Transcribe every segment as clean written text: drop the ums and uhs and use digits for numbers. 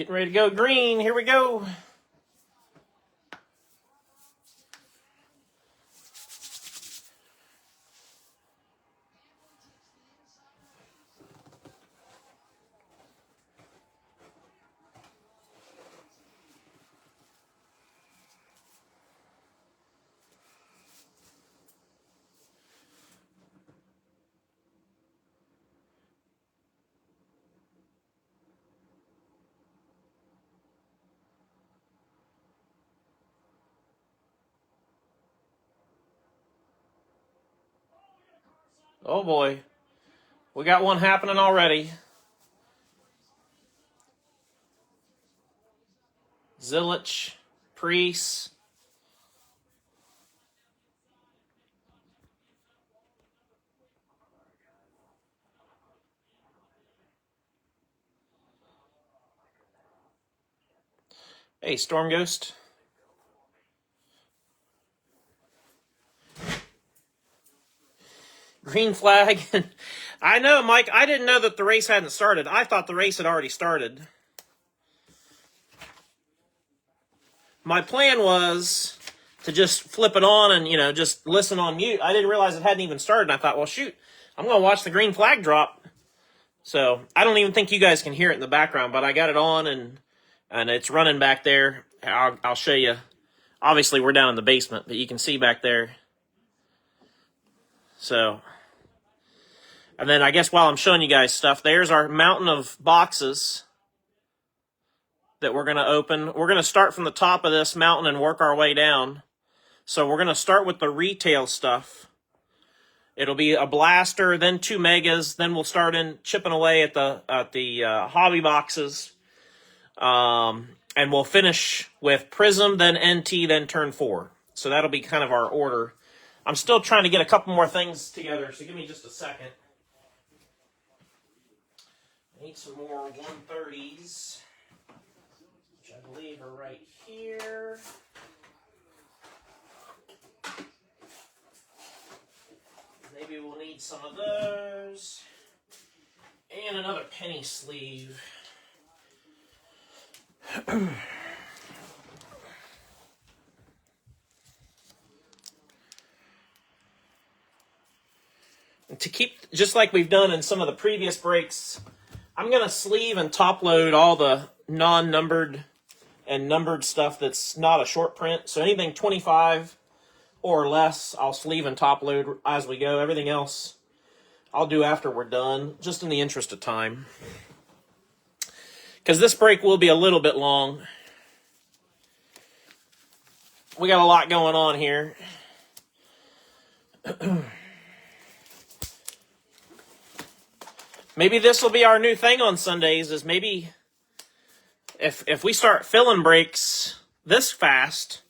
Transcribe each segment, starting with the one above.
Getting ready to go green. Here we go. Oh boy. We got one happening already. Zilich, Priest. Hey, Storm Ghost. Green flag. I know, Mike. I didn't know that the race hadn't started. I thought the race had already started. My plan was to just flip it on and, just listen on mute. I didn't realize it hadn't even started. And I thought, well, shoot, I'm going to watch the green flag drop. So I don't even think you guys can hear it in the background, but I got it on and it's running back there. I'll show you. Obviously, we're down in the basement, but you can see back there. So, and then I guess while I'm showing you guys stuff, there's our mountain of boxes that we're going to open. We're going to start from the top of this mountain and work our way down. So we're going to start with the retail stuff. It'll be a blaster, then 2 megas, then we'll start chipping away at the hobby boxes. And we'll finish with Prism, then NT, then turn 4. So that'll be kind of our order. I'm still trying to get a couple more things together, so give me just a second. I need some more 130s, which I believe are right here. Maybe we'll need some of those. And another penny sleeve. To keep, just like we've done in some of the previous breaks, I'm going to sleeve and top load all the non-numbered and numbered stuff that's not a short print. So anything 25 or less, I'll sleeve and top load as we go. Everything else, I'll do after we're done, just in the interest of time. Because this break will be a little bit long. We got a lot going on here. Maybe this will be our new thing on Sundays, is maybe if we start filling breaks this fast,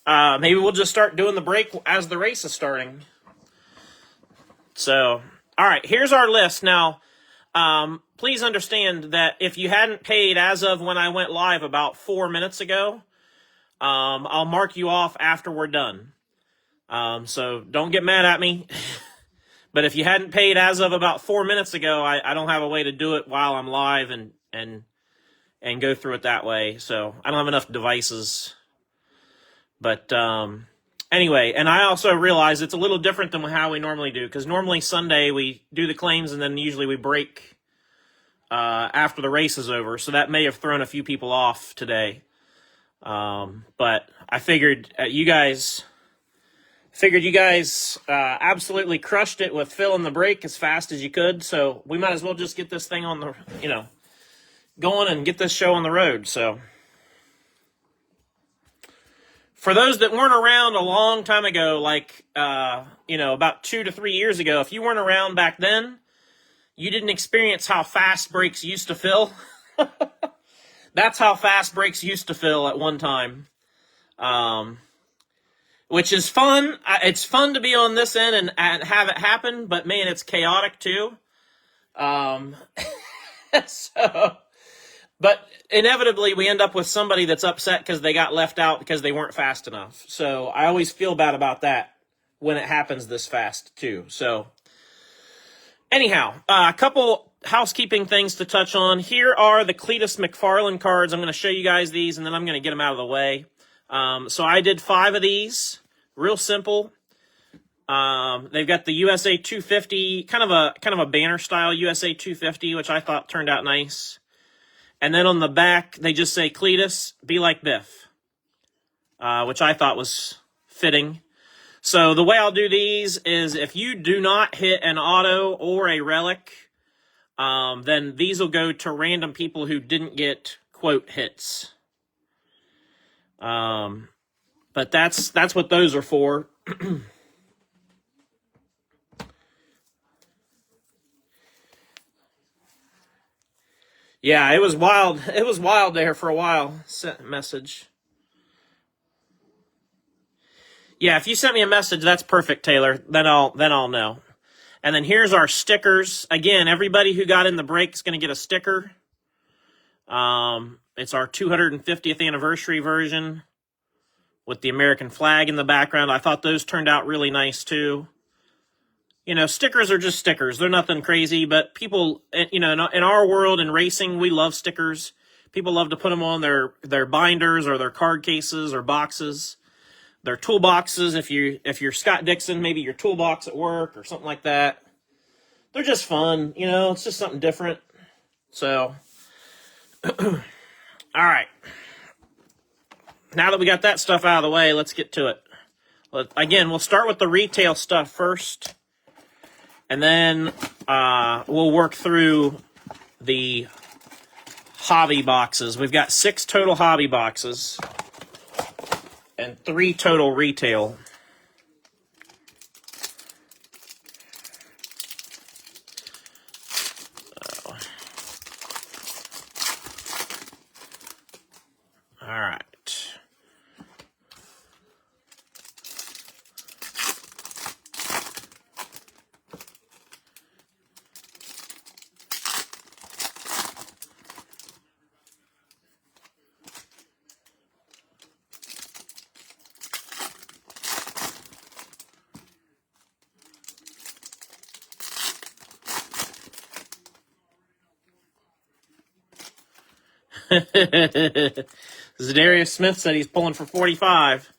maybe we'll just start doing the break as the race is starting. So, all right, here's our list. Now, please understand that if you hadn't paid as of when I went live about 4 minutes ago, I'll mark you off after we're done. So don't get mad at me. But if you hadn't paid as of about 4 minutes ago, I don't have a way to do it while I'm live and go through it that way. So I don't have enough devices. But anyway, and I also realize it's a little different than how we normally do, because normally Sunday we do the claims and then usually we break after the race is over. So that may have thrown a few people off today. But I figured you guys absolutely crushed it with filling the break as fast as you could. So we might as well just get this thing on the, going and get this show on the road. So for those that weren't around a long time ago, like, about 2 to 3 years ago, if you weren't around back then, you didn't experience how fast breaks used to fill. That's how fast breaks used to fill at one time. Which is fun. It's fun to be on this end and have it happen, but man, it's chaotic too. But inevitably we end up with somebody that's upset because they got left out because they weren't fast enough. So I always feel bad about that when it happens this fast too. So anyhow, a couple housekeeping things to touch on. Here are the Cletus McFarland cards. I'm going to show you guys these, and then I'm going to get them out of the way. So I did 5 of these. Real simple. They've got the USA 250, kind of a banner style USA 250, which I thought turned out nice. And then on the back, they just say Cletus, be like Biff, which I thought was fitting. So the way I'll do these is if you do not hit an auto or a relic, then these will go to random people who didn't get quote hits. But that's what those are for. Yeah, it was wild. It was wild there for a while. Sent a message. Yeah, if you sent me a message, that's perfect, Taylor. Then I'll know. And then here's our stickers. Again, everybody who got in the break is going to get a sticker. It's our 250th anniversary version with the American flag in the background. I thought those turned out really nice too. You know, stickers are just stickers. They're nothing crazy, but people, you know, in our world in racing, we love stickers. People love to put them on their binders or their card cases or boxes, their toolboxes. If you're Scott Dixon, maybe your toolbox at work or something like that. They're just fun, you know. It's just something different. So, all right. Now that we got that stuff out of the way, let's get to it. Again, we'll start with the retail stuff first. And then we'll work through the hobby boxes. We've got 6 total hobby boxes and 3 total retail. All right. Zadarius Smith said he's pulling for 45.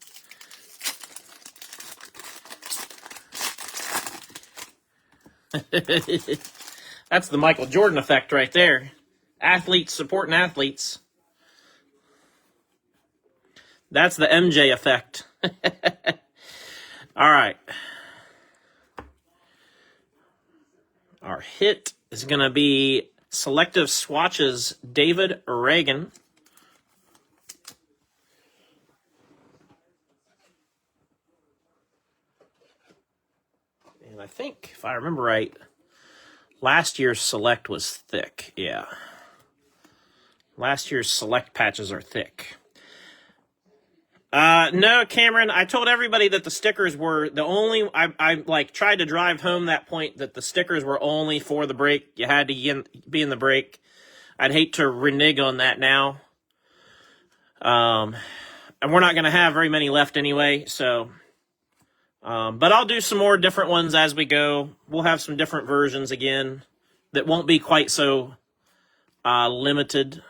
That's the Michael Jordan effect right there. Athletes supporting athletes. That's the MJ effect. All right. Our hit is going to be Selective Swatches David Reagan. And I think, if I remember right, last year's Select was thick. Yeah. Last year's Select patches are thick. No, Cameron, I told everybody that the stickers were the only, I like tried to drive home that point that the stickers were only for the break. You had to be in the break. I'd hate to renege on that now. And we're not going to have very many left anyway, so, but I'll do some more different ones as we go. We'll have some different versions again that won't be quite so, limited.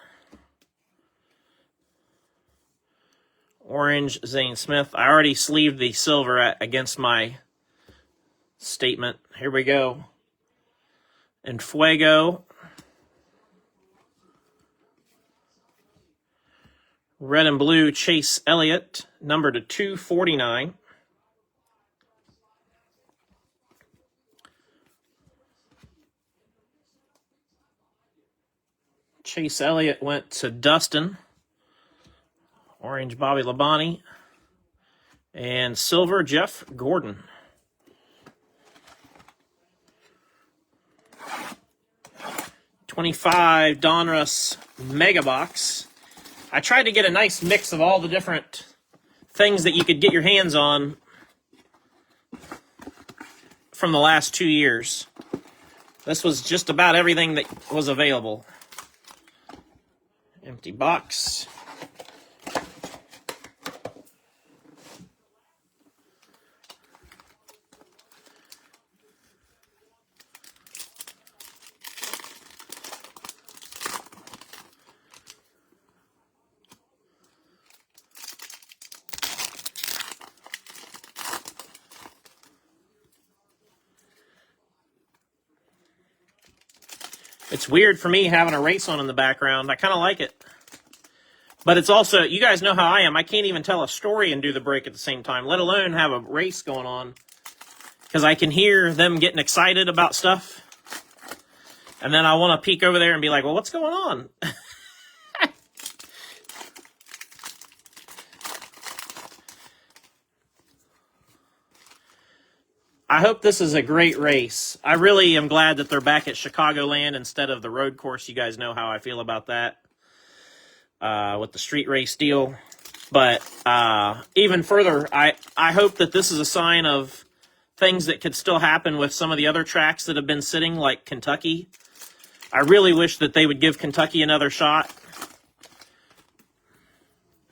Orange, Zane Smith. I already sleeved the silver against my statement. Here we go. And Fuego. Red and blue, Chase Elliott, number to 249. Chase Elliott went to Dustin. Orange, Bobby Labonte. And silver, Jeff Gordon. $25 Donruss Mega Box. I tried to get a nice mix of all the different things that you could get your hands on from the last 2 years. This was just about everything that was available. Empty box. It's weird for me having a race on in the background. I kind of like it. But it's also, you guys know how I am. I can't even tell a story and do the break at the same time, let alone have a race going on. Because I can hear them getting excited about stuff. And then I want to peek over there and be like, well, what's going on? I hope this is a great race. I really am glad that they're back at Chicagoland instead of the road course. You guys know how I feel about that with the street race deal. But even further, I hope that this is a sign of things that could still happen with some of the other tracks that have been sitting, like Kentucky. I really wish that they would give Kentucky another shot.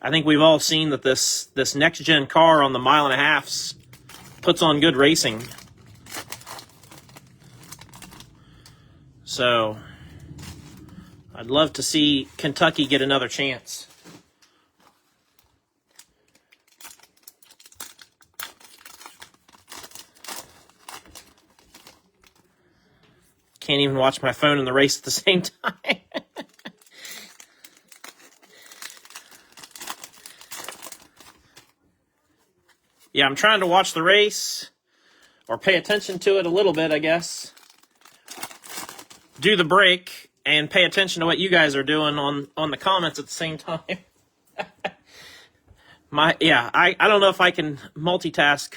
I think we've all seen that this next-gen car on the 1.5 miles puts on good racing. So, I'd love to see Kentucky get another chance. Can't even watch my phone in the race at the same time. Yeah, I'm trying to watch the race, or pay attention to it a little bit, I guess. Do the break, and pay attention to what you guys are doing on the comments at the same time. I don't know if I can multitask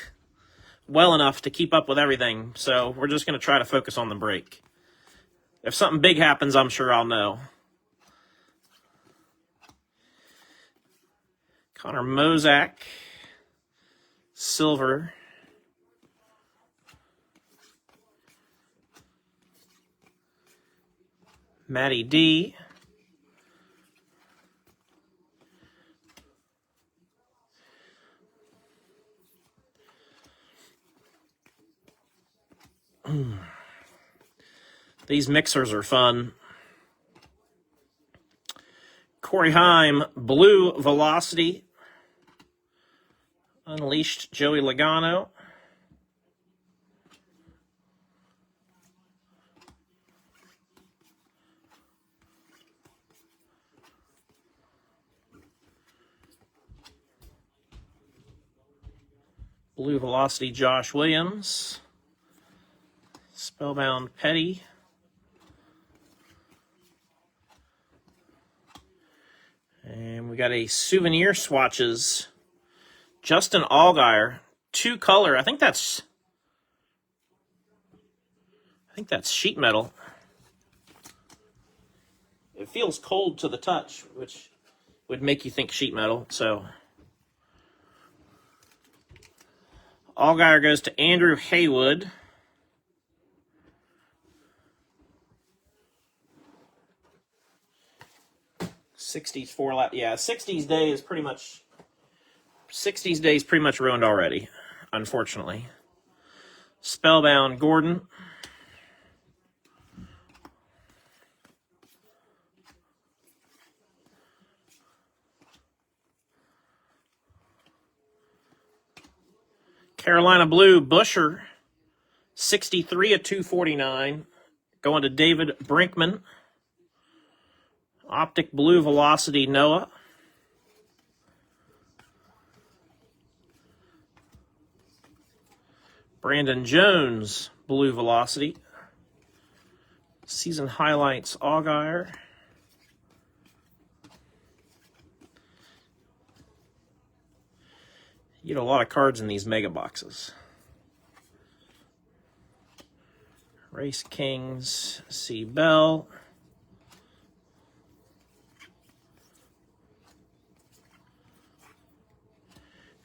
well enough to keep up with everything, so we're just going to try to focus on the break. If something big happens, I'm sure I'll know. Connor Mozak, silver. Matty D. These mixers are fun. Corey Heim, Blue Velocity. Unleashed, Joey Logano. Blue Velocity, Josh Williams. Spellbound Petty. And we got a Souvenir Swatches. Justin Allgaier, 2-color. I think that's sheet metal. It feels cold to the touch, which would make you think sheet metal. So Allgaier goes to Andrew Haywood. '60s 4-lap. Yeah, '60s day is pretty much... '60s day is pretty much ruined already, unfortunately. Spellbound Gordon. Carolina Blue Busher. 63 of 249. Going to David Brinkman. Optic Blue Velocity Noah. Brandon Jones, Blue Velocity. Season Highlights, Allgaier. You get a lot of cards in these mega boxes. Race Kings, C. Bell.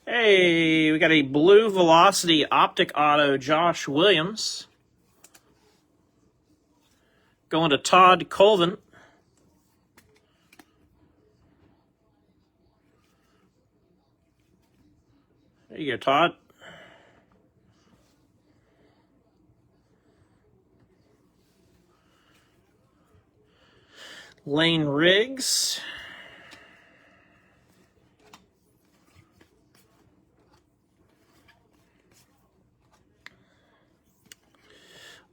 Hey, we got a Blue Velocity Optic Auto, Josh Williams. Going to Todd Colvin. There you go, Todd. Lane Riggs.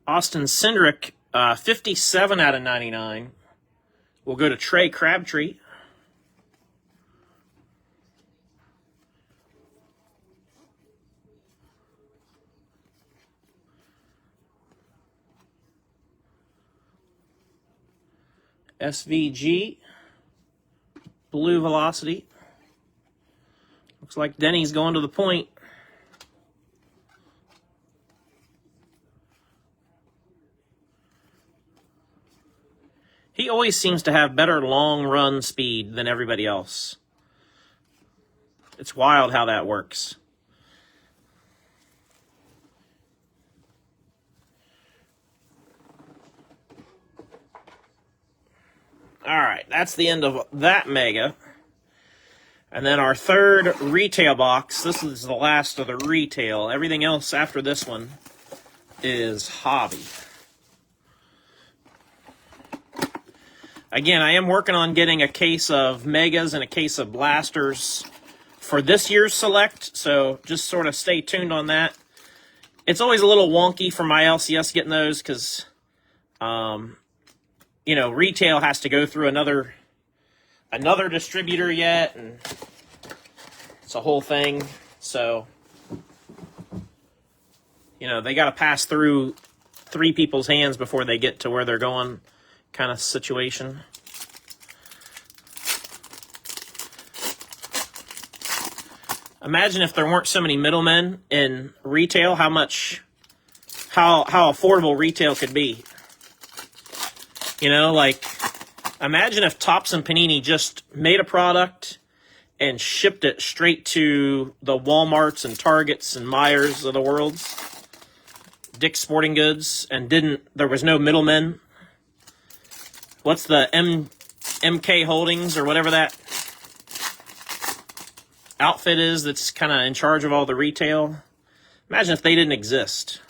Austin Cindric, 57 out of 99 will go to Trey Crabtree. SVG, Blue Velocity. Looks like Denny's going to the point. He always seems to have better long run speed than everybody else. It's wild how that works. All right, that's the end of that mega. And then our third retail box. This is the last of the retail. Everything else after this one is hobby. Again, I am working on getting a case of megas and a case of blasters for this year's select, so just sort of stay tuned on that. It's always a little wonky for my LCS getting those because, you know, retail has to go through another distributor yet, and it's a whole thing. So, you know, they got to pass through 3 people's hands before they get to where they're going, kind of situation. Imagine if there weren't so many middlemen in retail, how affordable retail could be. You know, like, imagine if Topps and Panini just made a product and shipped it straight to the Walmarts and Targets and Myers of the world, Dick's Sporting Goods, and there was no middlemen. What's the MK Holdings or whatever that outfit is that's kind of in charge of all the retail? Imagine if they didn't exist.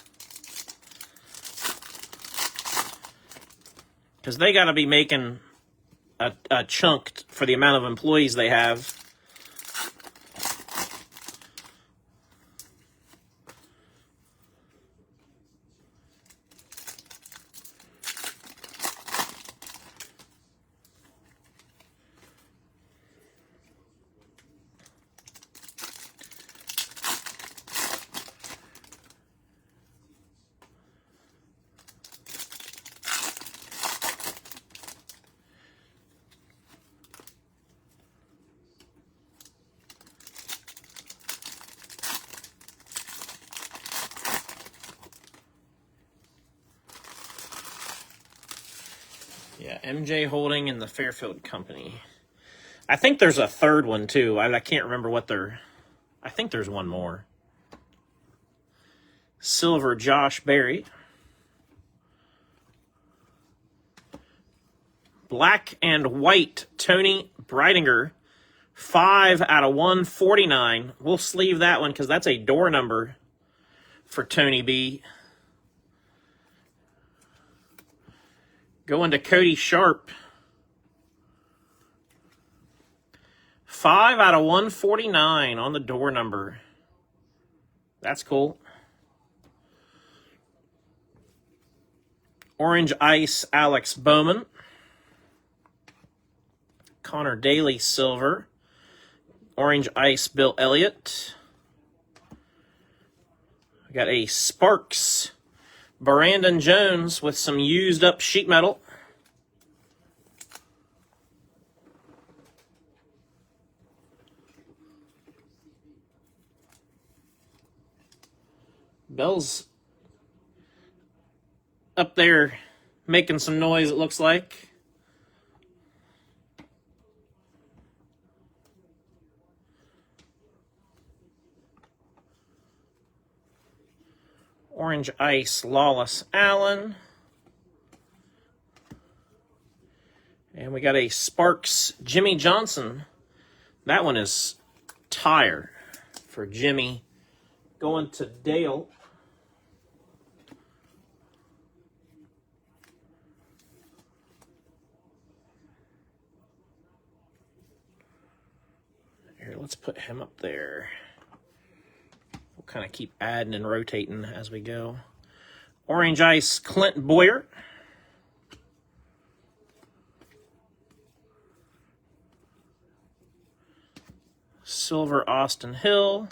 Because they got to be making a chunk for the amount of employees they have. Yeah, MJ Holding and the Fairfield Company. I think there's a third one, too. I can't remember what I think there's one more. Silver Josh Berry. Black and white Tony Breidinger. 5 out of 149. We'll sleeve that one because that's a door number for Tony B. Going to Cody Sharp. 5 out of 149 on the door number. That's cool. Orange Ice Alex Bowman. Connor Daly Silver. Orange Ice Bill Elliott. We got a Sparks Brandon Jones with some used up sheet metal. Bell's up there making some noise, it looks like. Orange Ice Lawless Allen. And we got a Sparks Jimmy Johnson. That one is tire for Jimmy. Going to Dale. Here, let's put him up there. We'll kind of keep adding and rotating as we go. Orange Ice Clint Boyer. Silver Austin Hill.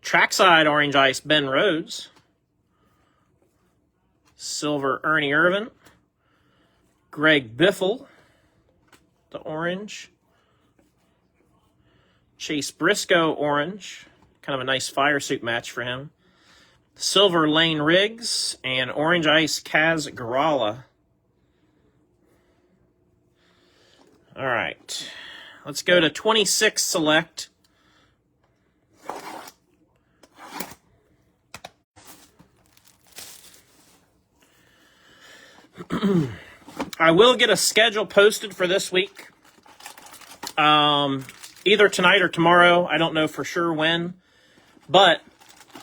Trackside Orange Ice Ben Rhodes. Silver Ernie Irvin. Greg Biffle, the orange. Chase Briscoe, orange. Kind of a nice fire suit match for him. Silver Lane Riggs and Orange Ice Kaz Garala. All right. Let's go to 26 select. I will get a schedule posted for this week. Either tonight or tomorrow. I don't know for sure when. But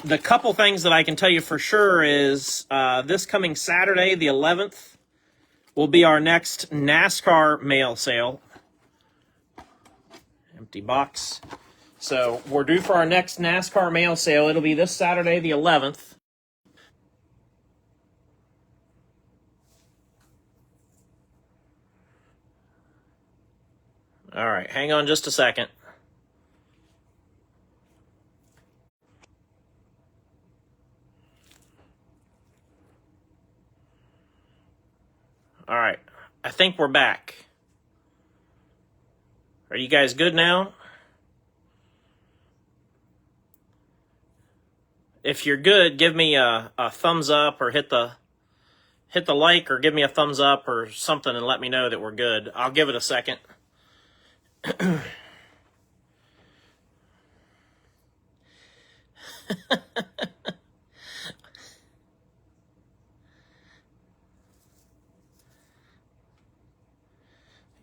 the couple things that I can tell you for sure is this coming Saturday, the 11th, will be our next NASCAR mail sale. Empty box. So we're due for our next NASCAR mail sale. It'll be this Saturday, the 11th. All right, hang on just a second. All right, I think we're back. Are you guys good now? If you're good, give me a thumbs up or hit the like or give me a thumbs up or something and let me know that we're good. I'll give it a second.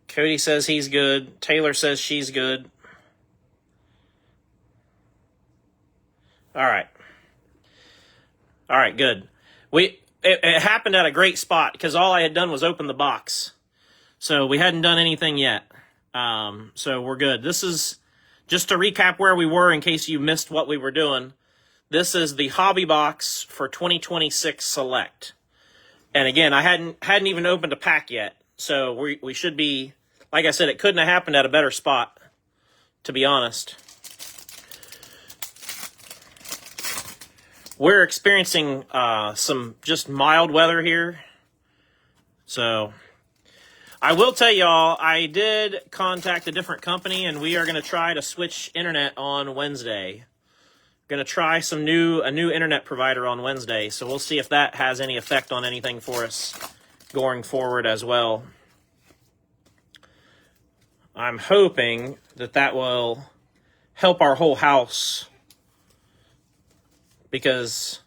Cody says he's good. Taylor says she's good. All right. All right, good. It happened at a great spot because all I had done was open the box. So we hadn't done anything yet. So we're good. This is, just to recap where we were in case you missed what we were doing, this is the hobby box for 2026 Select. And again, I hadn't even opened a pack yet. So we should be, like I said, it couldn't have happened at a better spot, to be honest. We're experiencing some just mild weather here. So I will tell y'all, I did contact a different company, and we are going to try to switch internet on Wednesday. Going to try a new internet provider on Wednesday, so we'll see if that has any effect on anything for us going forward as well. I'm hoping that will help our whole house, because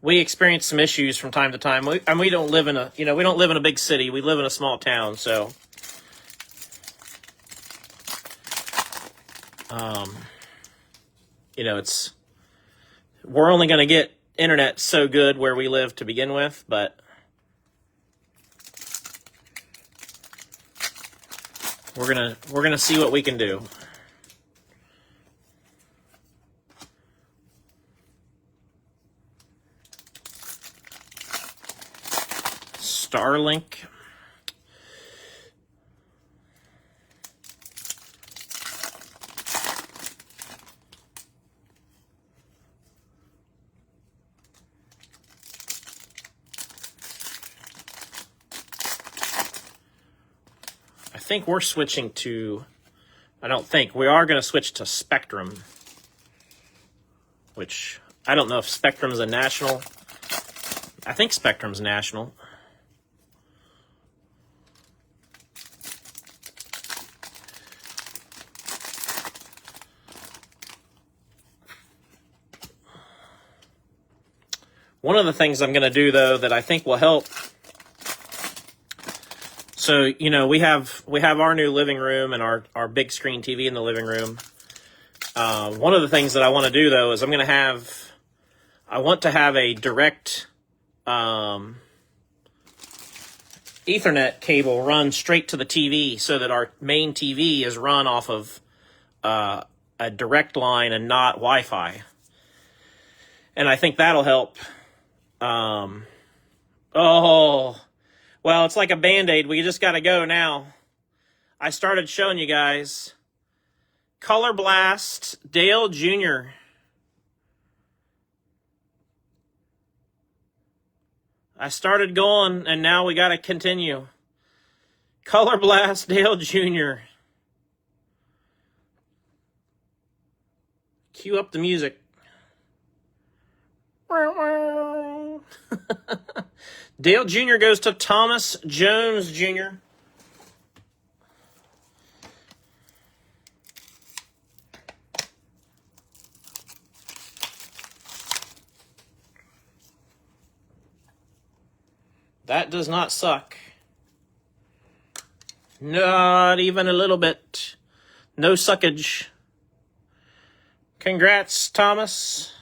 we experience some issues from time to time. We don't live in a big city. We live in a small town, so we're only going to get internet so good where we live to begin with, but we're gonna see what we can do. Starlink. I think we're switching to, we are going to switch to Spectrum, which I don't know if Spectrum's a national. I think Spectrum's national. One of the things I'm going to do, though, that I think will help. So, we have our new living room and our big screen TV in the living room. One of the things that I want to do, though, is I want to have a direct Ethernet cable run straight to the TV so that our main TV is run off of a direct line and not Wi-Fi. And I think that'll help. Well, it's like a Band-Aid. We just got to go now. I started showing you guys, Color Blast, Dale Jr. I started going, and now we got to continue. Color Blast, Dale Jr. Cue up the music. Dale Jr. goes to Thomas Jones Jr. That does not suck. Not even a little bit. No suckage. Congrats, Thomas.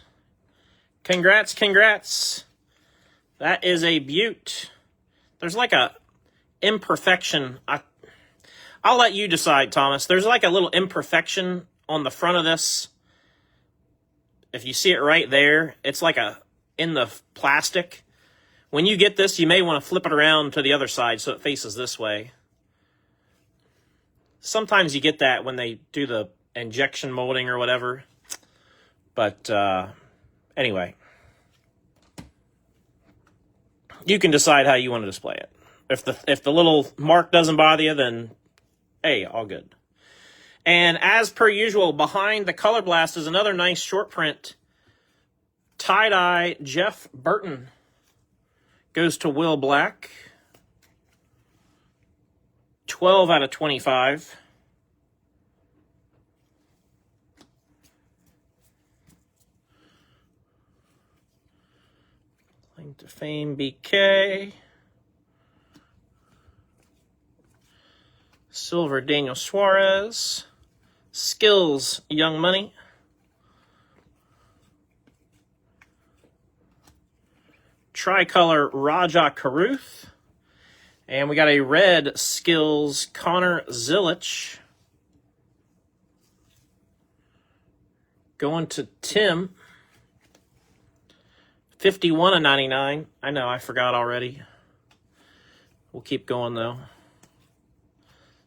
Congrats. That is a beaut. There's like a imperfection. I'll let you decide, Thomas. There's like a little imperfection on the front of this. If you see it right there, it's like in the plastic. When you get this, you may want to flip it around to the other side so it faces this way. Sometimes you get that when they do the injection molding or whatever. But anyway, you can decide how you want to display it. If the little mark doesn't bother you, then hey, all good. And as per usual, behind the Color Blast is another nice short print. Tie-dye Jeff Burton goes to Will Black. 12 out of 25. Claim to Fame BK. Silver Daniel Suarez. Skills Young Money. Tricolor Raja Caruth. And we got a red Skills Connor Zilich. Going to Tim. 51 of 99. I know, I forgot already. We'll keep going though.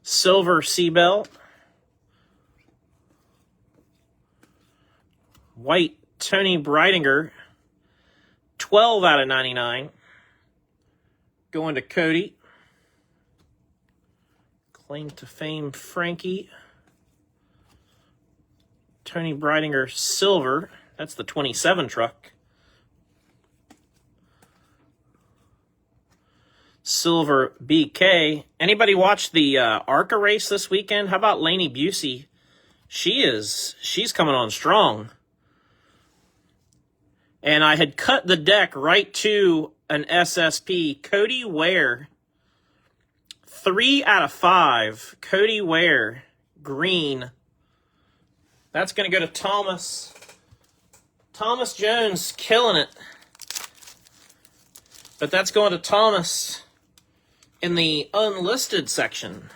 Silver Seabelt. White Tony Breidinger. 12 out of 99. Going to Cody. Claim to Fame Frankie. Tony Breidinger Silver. That's the 27 truck. Silver BK. Anybody watch the ARCA race this weekend? How about Lainey Busey? She's coming on strong. And I had cut the deck right to an SSP. Cody Ware. 3 out of 5. Cody Ware. Green. That's going to go to Thomas. Thomas Jones killing it. But that's going to Thomas in the unlisted section.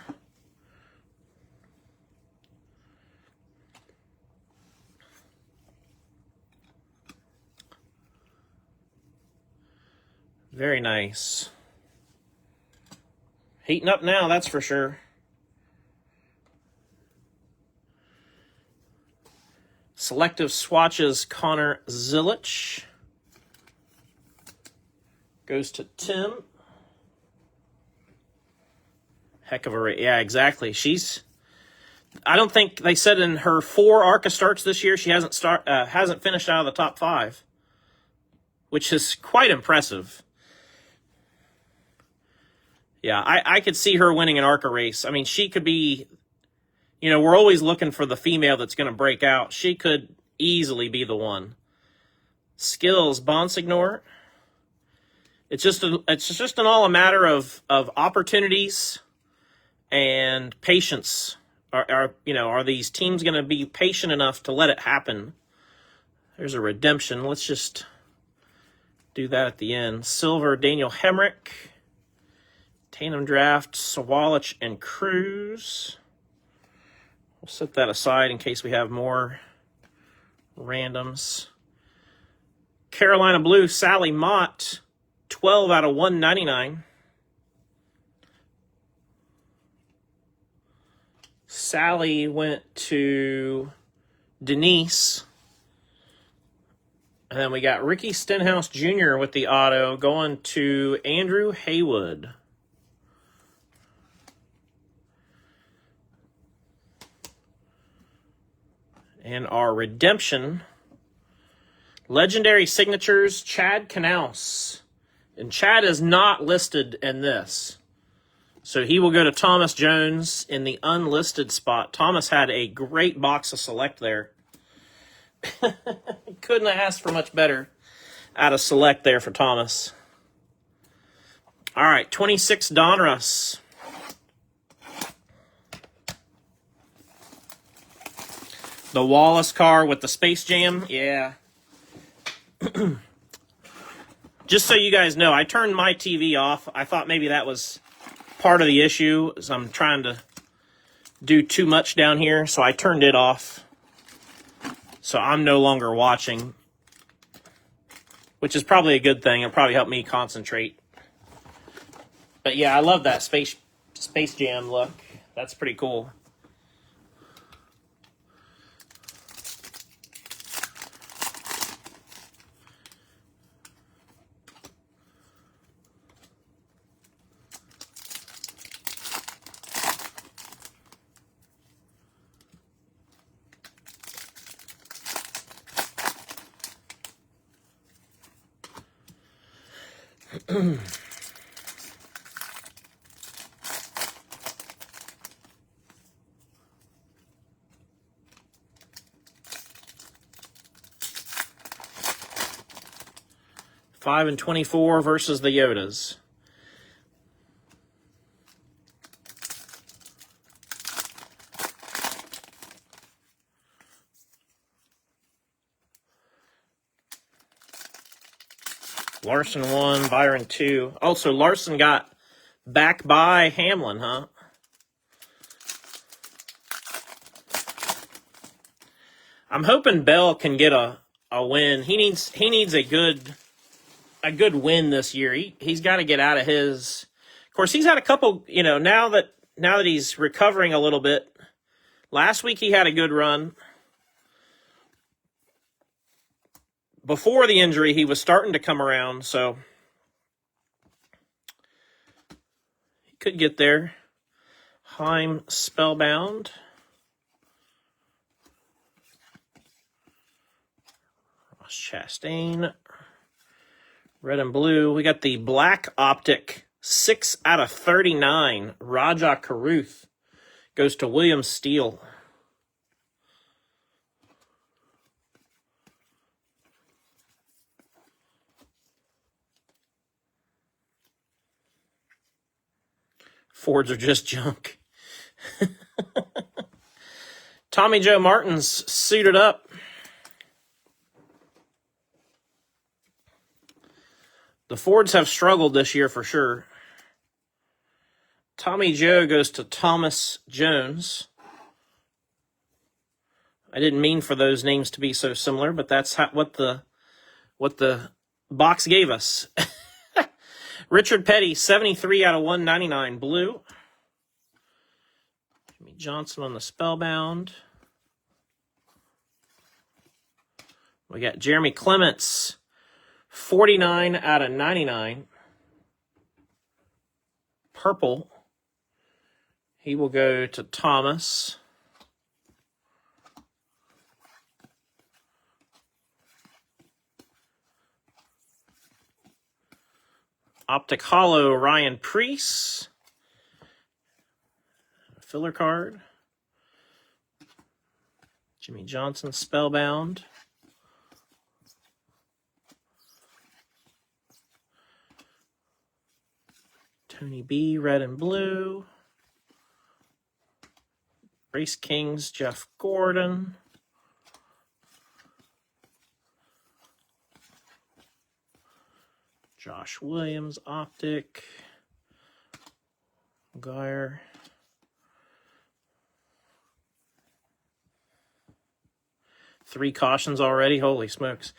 Very nice. Heating up now, that's for sure. Selective Swatches Connor Zilich. Goes to Tim. Heck of a race. Yeah, exactly. I don't think they said in her 4 ARCA starts this year she hasn't finished out of the top 5, which is quite impressive. Yeah, I could see her winning an ARCA race. I mean, she could be, we're always looking for the female that's going to break out. She could easily be the one. Skills Bonsignor. It's just a matter of opportunities and patience. Are these teams going to be patient enough to let it happen? There's a redemption. Let's just do that at the end. Silver Daniel Hemrick. Tandem Draft Sawalich and Cruz. We'll set that aside in case we have more randoms. Carolina Blue Sally Mott. 12 out of 199. Sally went to Denise. And then we got Ricky Stenhouse Jr. with the auto going to Andrew Haywood. And our redemption, Legendary Signatures, Chad Knaus. And Chad is not listed in this. So he will go to Thomas Jones in the unlisted spot. Thomas had a great box of select there. Couldn't have asked for much better out of select there for Thomas. All right, 26 Donruss. The Wallace car with the Space Jam. Yeah. Just so you guys know, I turned my TV off. I thought maybe that was part of the issue, is I'm trying to do too much down here, so I turned it off. So I'm no longer watching, which is probably a good thing. It'll probably help me concentrate. But yeah, I love that Space Jam look. That's pretty cool. Five and 24 versus the Yodas. Larson 1, Byron 2. Oh, so Larson got back by Hamlin, huh? I'm hoping Bell can get a win. He needs a good win this year. He's got to get out of his. Of course, he's had a couple. Now that he's recovering a little bit. Last week he had a good run. Before the injury, he was starting to come around, so he could get there. Heim Spellbound. Ross Chastain. Red and blue. We got the black optic 6 out of 39. Raja Caruth goes to William Steele. Fords are just junk. Tommy Joe Martin's suited up. The Fords have struggled this year for sure. Tommy Joe goes to Thomas Jones. I didn't mean for those names to be so similar, but that's what the box gave us. Richard Petty, 73 out of 199, blue. Jimmy Johnson on the Spellbound. We got Jeremy Clements, 49 out of 99. Purple. He will go to Thomas. Optic Hollow, Ryan Preece. Filler card. Jimmy Johnson, Spellbound. Tony B, red and blue. Race Kings, Jeff Gordon. Josh Williams, optic. Geyer. Three cautions already. Holy smokes.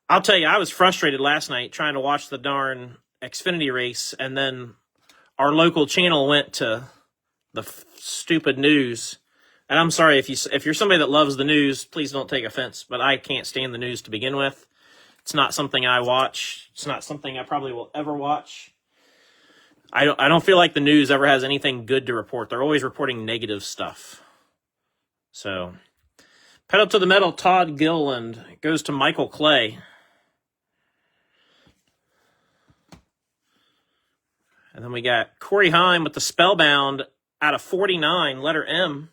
I'll tell you, I was frustrated last night trying to watch the darn Xfinity race, and then our local channel went to the stupid news And I'm sorry if you're somebody that loves the news, please don't take offense, but I can't stand the news to begin with. It's not something I watch. It's not something I probably will ever watch. I don't feel like the news ever has anything good to report. They're always reporting negative stuff. So, pedal to the metal, Todd Gilliland goes to Michael Clay. And then we got Corey Heim with the Spellbound out of 49, letter M.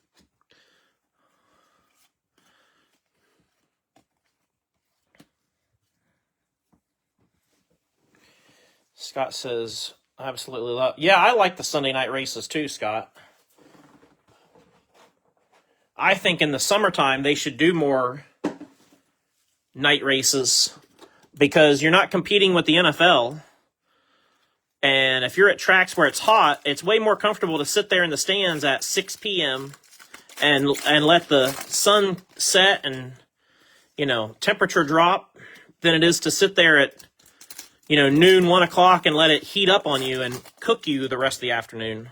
Scott says, I absolutely love. Yeah, I like the Sunday night races too, Scott. I think in the summertime they should do more night races because you're not competing with the NFL. And if you're at tracks where it's hot, it's way more comfortable to sit there in the stands at 6 p.m. and let the sun set and, temperature drop than it is to sit there at, noon, 1 o'clock and let it heat up on you and cook you the rest of the afternoon.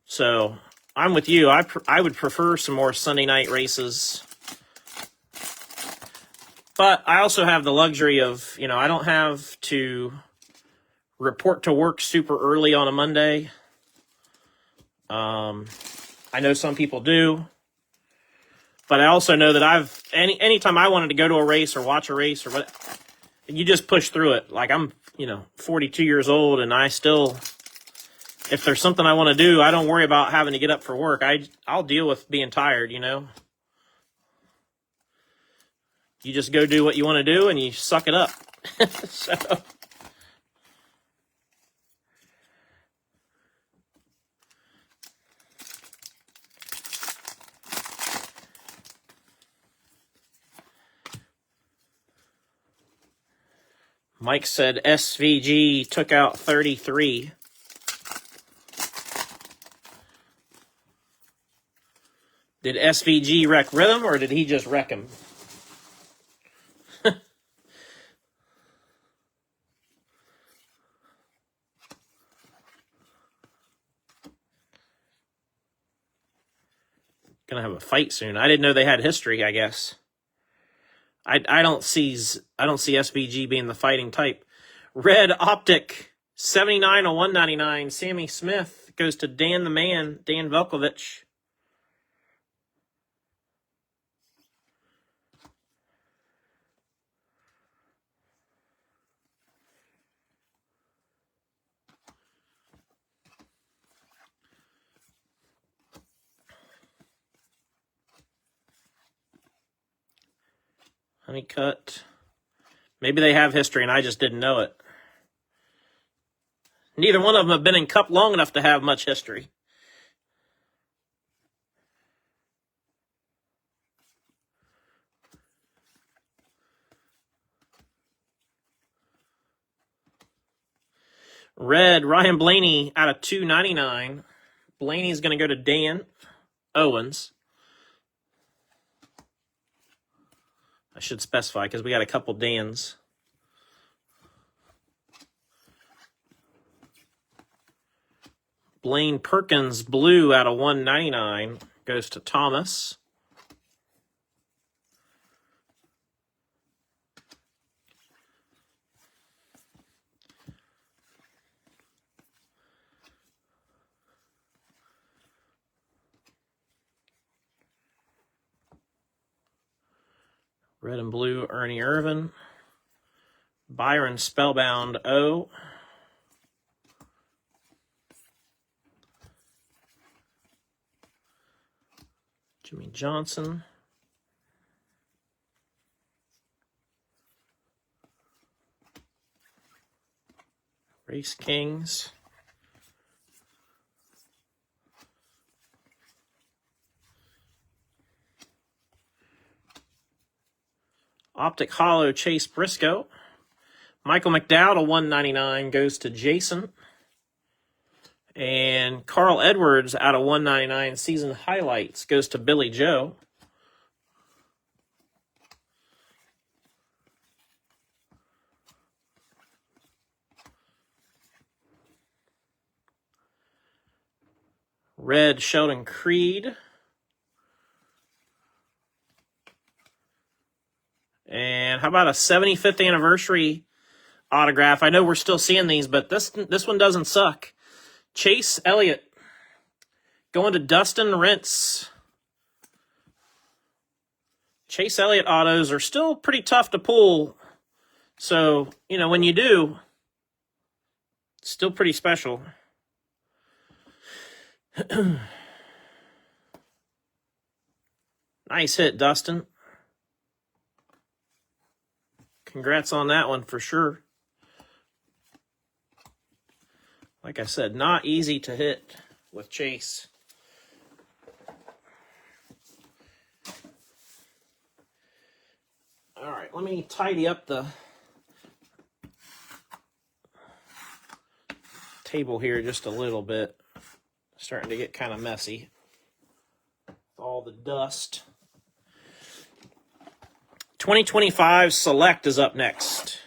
So I'm with you. I would prefer some more Sunday night races. But I also have the luxury of, I don't have to report to work super early on a Monday. I know some people do. But I also know that anytime I wanted to go to a race or watch a race or what, you just push through it. Like I'm, 42 years old and I still, if there's something I want to do, I don't worry about having to get up for work. I'll deal with being tired, You just go do what you want to do and you suck it up. So. Mike said SVG took out 33. Did SVG wreck Rhythm, or did he just wreck him? Gonna have a fight soon. I didn't know they had history, I guess. I don't see SVG being the fighting type. Red Optic 79 of 199. Sammy Smith goes to Dan the Man, Dan Velkovich. Honeycutt. Maybe they have history and I just didn't know it. Neither one of them have been in Cup long enough to have much history. Red, Ryan Blaney out of 299. Blaney's going to go to Dan Owens. I should specify because we got a couple Dans. Blaine Perkins blue out of 199 goes to Thomas. Red and blue, Ernie Irvin. Byron Spellbound O. Jimmy Johnson. Race Kings. Optic Hollow Chase Briscoe. Michael McDowell to 199 goes to Jason. And Carl Edwards out of 199 season highlights goes to Billy Joe. Red Sheldon Creed. And how about a 75th anniversary autograph? I know we're still seeing these, but this one doesn't suck. Chase Elliott going to Dustin Rentz. Chase Elliott autos are still pretty tough to pull. So, you know, when you do, it's still pretty special. Nice hit, Dustin. Congrats on that one for sure. Like I said, not easy to hit with Chase. All right, let me tidy up the table here just a little bit. Starting to get kind of messy. All the dust. 2025 Select is up next.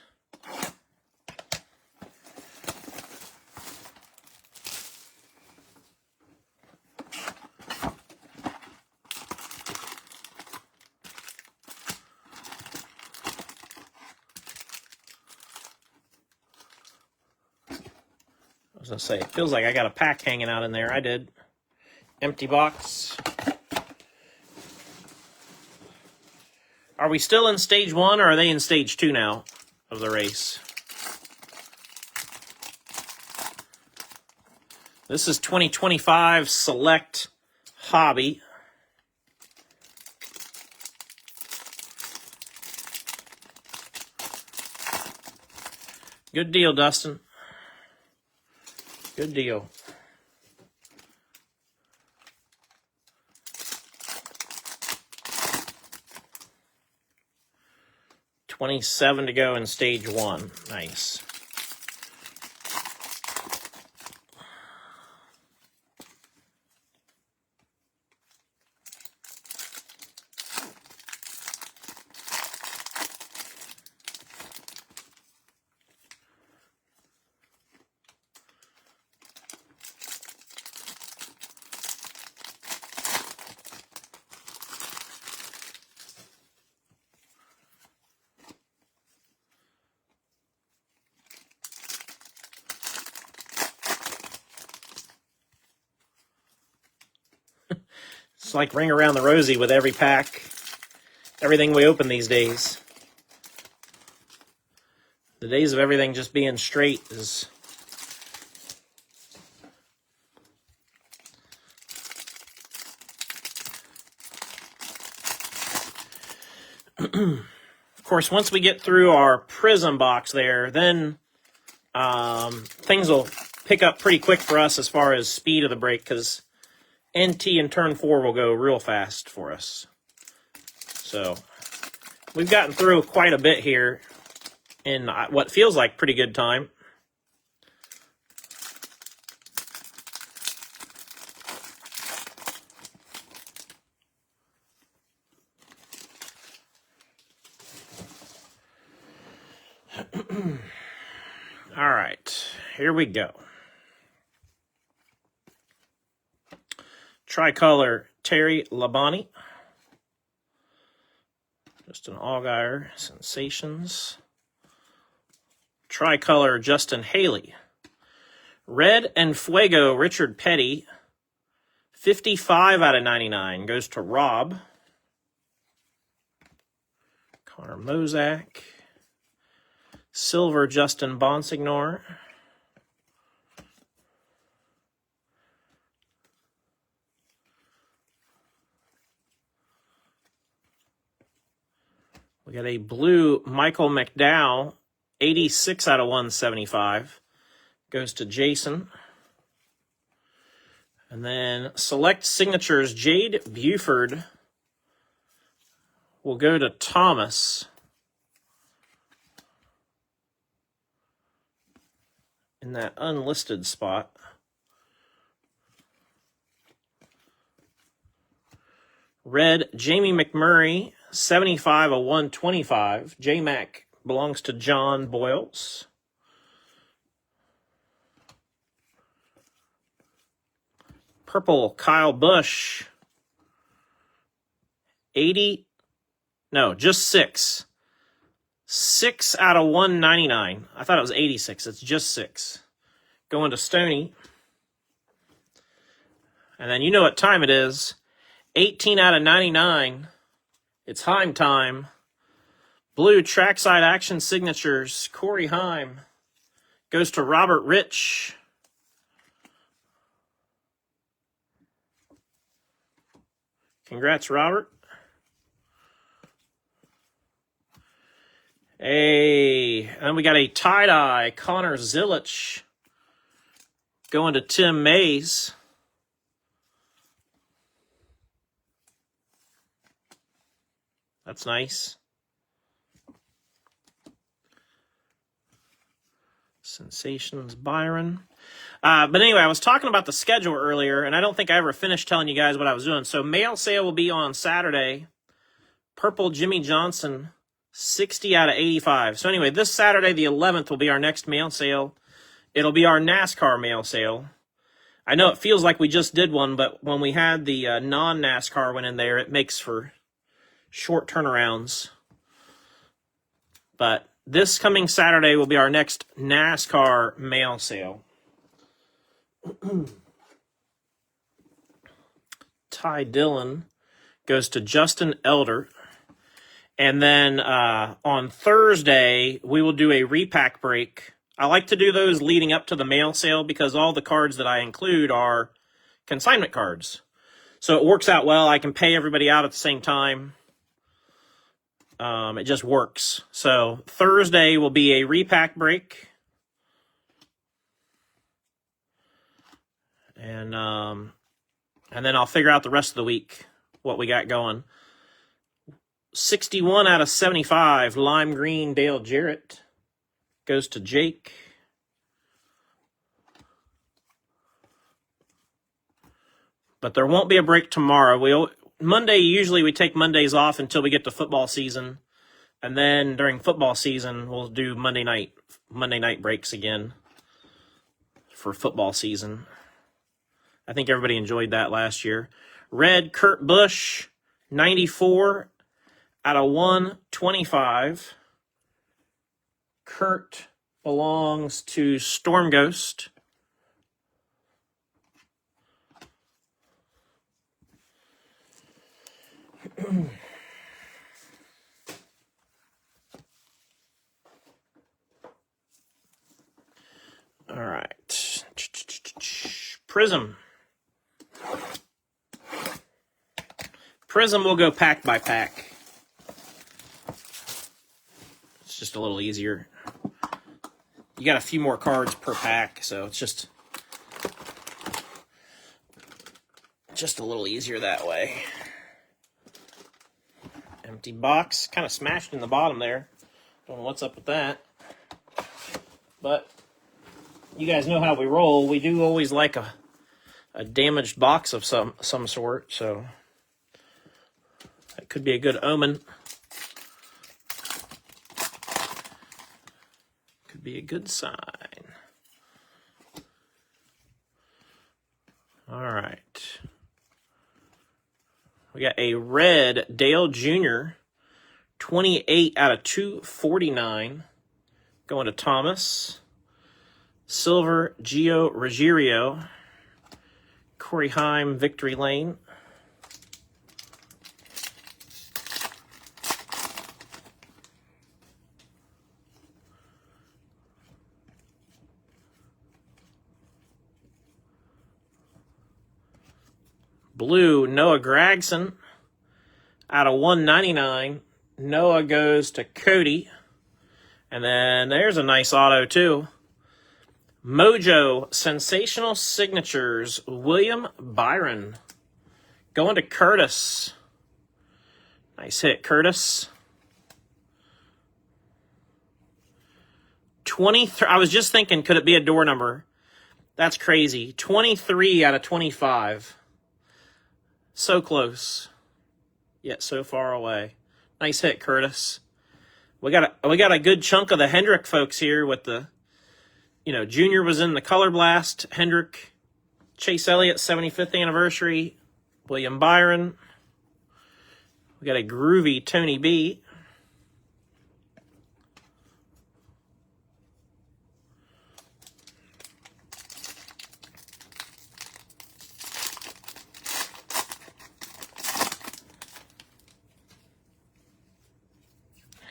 I was going to say, it feels like I got a pack hanging out in there. I did. Empty box. Are we still in stage 1 or are they in stage 2 now of the race? This is 2025 Select Hobby. Good deal, Dustin. Good deal. $27 to go in stage 1. Nice. It's like Ring Around the Rosie with every pack, everything we open these days. The days of everything just being straight is... Of course, once we get through our Prism box there, then things will pick up pretty quick for us as far as speed of the break, because NT in turn 4 will go real fast for us. So we've gotten through quite a bit here in what feels like pretty good time. All right, here we go. Tricolor Terry Labonte. Just an Allgaier Sensations. Tricolor Justin Haley. Red and Fuego Richard Petty. 55 out of 99 goes to Rob. Connor Mozak. Silver Justin Bonsignor. We got a blue Michael McDowell, 86 out of 175. Goes to Jason. And then Select Signatures, Jade Buford will go to Thomas. In that unlisted spot. Red Jamie McMurray, 75 of 125. J-Mac belongs to John Boyles. Purple Kyle Busch. 80. No, just 6. 6 out of 199. I thought it was 86. It's just 6. Going to Stoney. And then you know what time it is. 18 out of 99. It's Heim time. Blue Trackside Action Signatures. Corey Heim. Goes to Robert Rich. Congrats, Robert. Hey, and we got a tie-dye Connor Zilich going to Tim Mays. That's nice. Sensations Byron. But anyway, I was talking about the schedule earlier, and I don't think I ever finished telling you guys what I was doing. So mail sale will be on Saturday. Purple Jimmy Johnson, 60 out of 85. So anyway, this Saturday, the 11th, will be our next mail sale. It'll be our NASCAR mail sale. I know it feels like we just did one, but when we had the non-NASCAR one in there, it makes for short turnarounds. But this coming Saturday will be our next NASCAR mail sale. Ty Dillon goes to Justin Elder. And then on Thursday, we will do a repack break. I like to do those leading up to the mail sale because all the cards that I include are consignment cards. So it works out well. I can pay everybody out at the same time. It just works. So Thursday will be a repack break. And then I'll figure out the rest of the week what we got going. 61 out of 75, Lime Green Dale Jarrett goes to Jake. But there won't be a break tomorrow. Monday, usually we take Mondays off until we get to football season. And then during football season, we'll do Monday night breaks again for football season. I think everybody enjoyed that last year. Red Kurt Busch, 94 out of 125. Kurt belongs to Storm Ghost. All right. Prism. Prism will go pack by pack. It's just a little easier. You got a few more cards per pack, so it's just a little easier that way. Empty box, kind of smashed in the bottom there. Don't know what's up with that. But you guys know how we roll. We do always like a damaged box of some sort, so that could be a good omen. Could be a good sign. All right. We got a red Dale Jr., 28 out of 249, going to Thomas. Silver Gio Ruggiero, Corey Heim, Victory Lane. Blue, Noah Gragson, out of 199. Noah goes to Cody. And then there's a nice auto, too. Mojo, Sensational Signatures, William Byron. Going to Curtis. Nice hit, Curtis. 23. I was just thinking, could it be a door number? That's crazy. 23 out of 25. So close, yet so far away. Nice hit, Curtis. We got a good chunk of the Hendrick folks here with the, Junior was in the Color Blast. Hendrick Chase Elliott, 75th anniversary. William Byron. We got a groovy Tony B.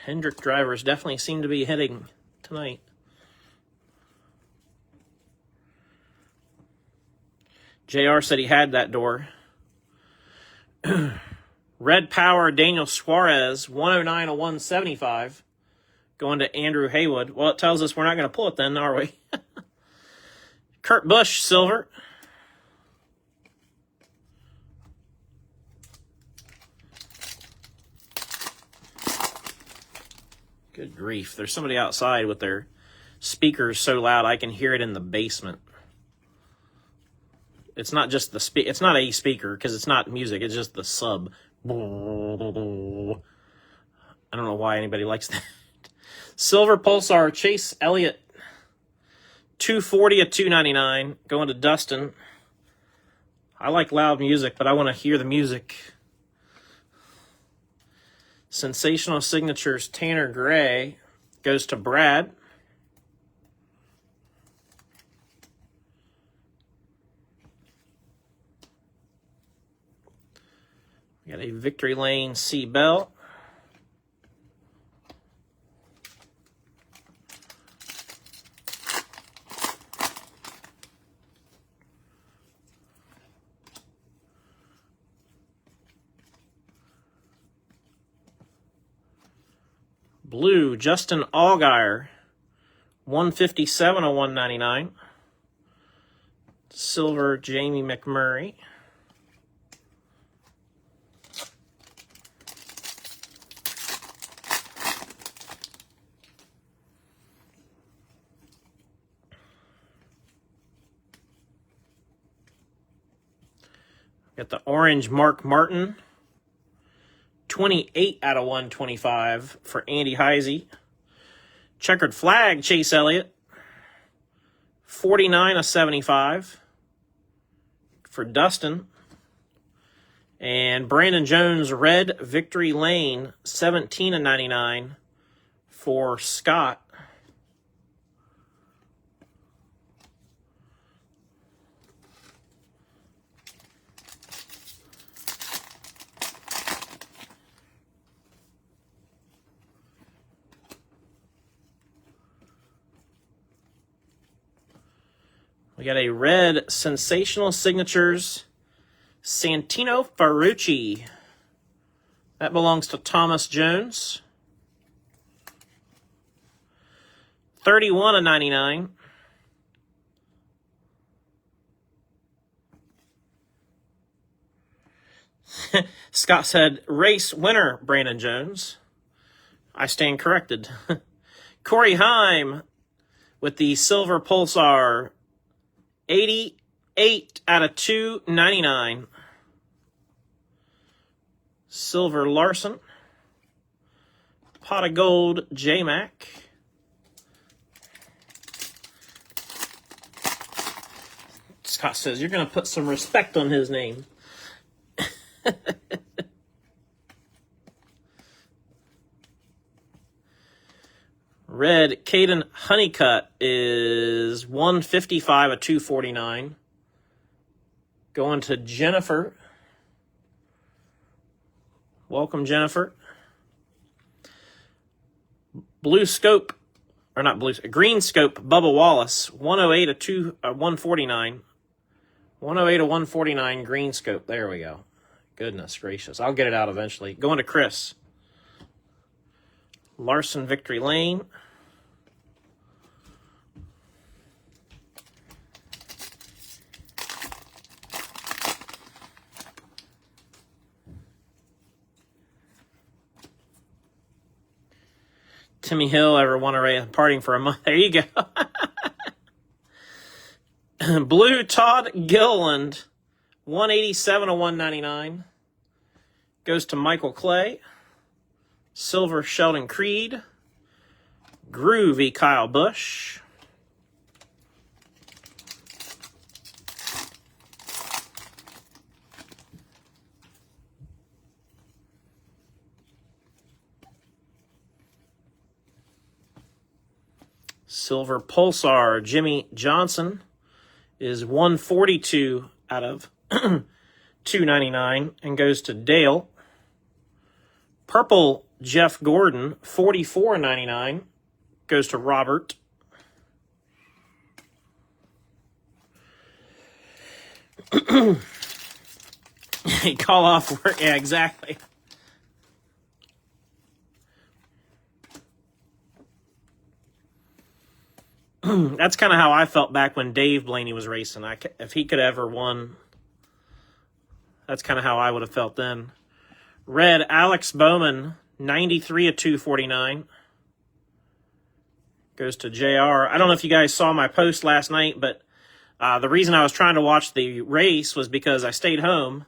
Hendrick drivers definitely seem to be hitting tonight. JR said he had that door. Red Power Daniel Suarez, 109 of 175. Going to Andrew Haywood. Well, it tells us we're not going to pull it then, are we? Kurt Busch, silver. Good grief. There's somebody outside with their speakers so loud I can hear it in the basement. It's not just the it's not a speaker because it's not music. It's just the sub. I don't know why anybody likes that. Silver Pulsar Chase Elliott. 240 of 299. Going to Dustin. I like loud music, but I want to hear the music. Sensational Signatures Tanner Gray goes to Brad. We got a Victory Lane C. Bell. Blue, Justin Allgaier, 157 of 199. Silver, Jamie McMurray. Got the orange Mark Martin. 28 out of 125 for Andy Heisey. Checkered flag, Chase Elliott. 49 of 75 for Dustin. And Brandon Jones, red Victory Lane, 17 of 99 for Scott. We got a red Sensational Signatures Santino Ferrucci. That belongs to Thomas Jones. 31 of 99. Scott said, race winner, Brandon Jones. I stand corrected. Corey Heim with the Silver Pulsar. 88 out of 299. Silver Larson. Pot of Gold J-Mac. Scott says, you're going to put some respect on his name. Red Caden Honeycutt is 155 of 249. Going to Jennifer. Welcome, Jennifer. Blue Scope, or not blue, Green Scope Bubba Wallace, 108 of 149. 108 of 149 Green Scope. There we go. Goodness gracious. I'll get it out eventually. Going to Chris. Larson Victory Lane. Timmy Hill, ever want to partying for a month? There you go. Blue Todd Gilliland, 187 of 199. Goes to Michael Clay. Silver Sheldon Creed. Groovy Kyle Busch. Silver Pulsar Jimmy Johnson is 142 out of 299 and goes to Dale. Purple Jeff Gordon, 44.99, goes to Robert. Call off work. Yeah, exactly. That's kind of how I felt back when Dave Blaney was racing. If he could ever won, that's kind of how I would have felt then. Red Alex Bowman, 93 of 249. Goes to JR. I don't know if you guys saw my post last night, but the reason I was trying to watch the race was because I stayed home.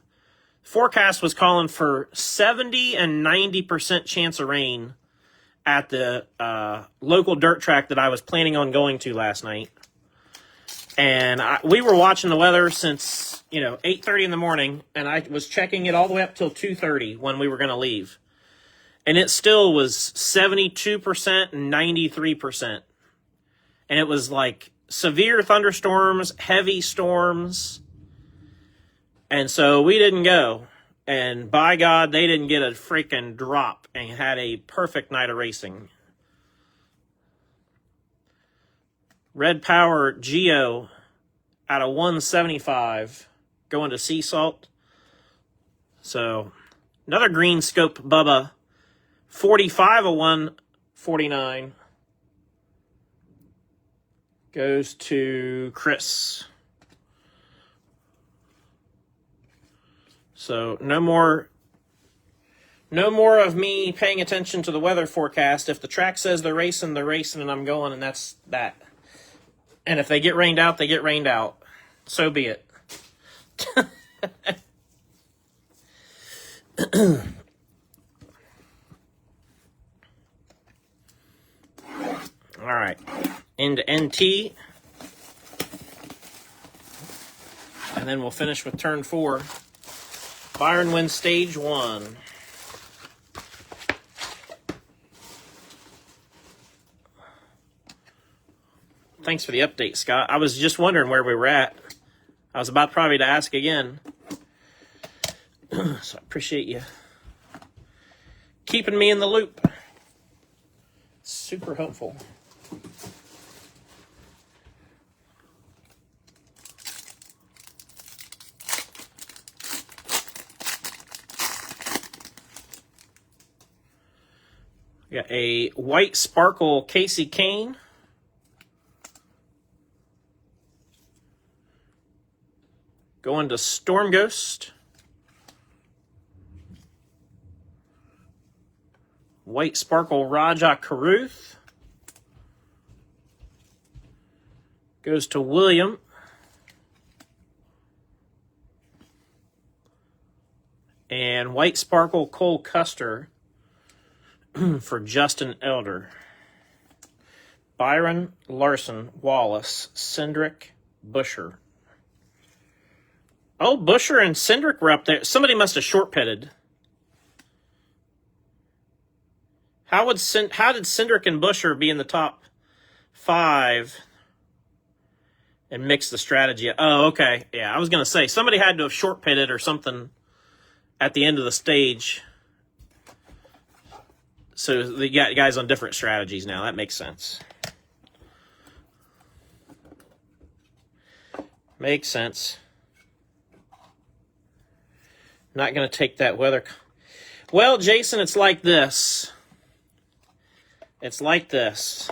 Forecast was calling for 70 and 90% chance of rain at the local dirt track that I was planning on going to last night. And we were watching the weather since, 8:30 in the morning, and I was checking it all the way up till 2:30 when we were going to leave. And it still was 72% and 93%. And it was like severe thunderstorms, heavy storms. And so we didn't go. And by God, they didn't get a freaking drop and had a perfect night of racing. Red Power Geo out of 175 going to Sea Salt. So another Green Scope Bubba, 45 of 149 goes to Chris. So no more of me paying attention to the weather forecast. If the track says they're racing, and I'm going, and that's that. And if they get rained out, they get rained out. So be it. All right. Into NT. And then we'll finish with turn 4. Byron wins stage 1. Thanks for the update, Scott. I was just wondering where we were at. I was about probably to ask again. So I appreciate you keeping me in the loop. Super helpful. Got a white sparkle Casey Kane. Going to Storm Ghost. White sparkle Raja Caruth. Goes to William. And white sparkle Cole Custer for Justin Elder. Byron, Larson, Wallace, Cindric, Busher. Oh, Busher and Cindric were up there. Somebody must have short pitted. How did Cindric and Busher be in the top 5 and mix the strategy? Oh, okay. Yeah, I was going to say, somebody had to have short pitted or something at the end of the stage. So they got guys on different strategies now. That makes sense. Makes sense. Not going to take that weather. Well, Jason, it's like this. It's like this.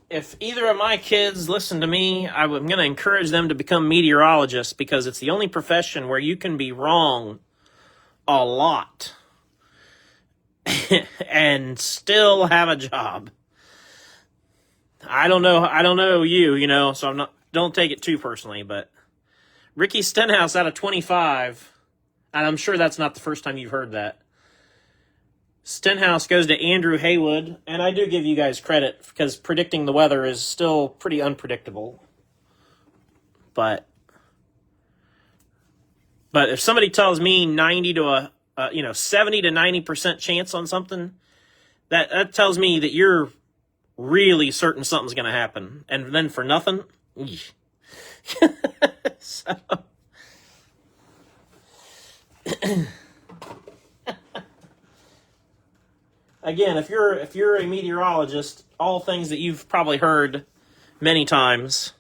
If either of my kids listen to me, I'm going to encourage them to become meteorologists because it's the only profession where you can be wrong a lot and still have a job. I don't know you, so don't take it too personally, but Ricky Stenhouse out of 25, and I'm sure that's not the first time you've heard that. Stenhouse goes to Andrew Haywood, and I do give you guys credit because predicting the weather is still pretty unpredictable. But if somebody tells me 70 to 90% chance on something, That tells me that you're really certain something's going to happen. And then for nothing? So, again, if you're a meteorologist, all things that you've probably heard many times.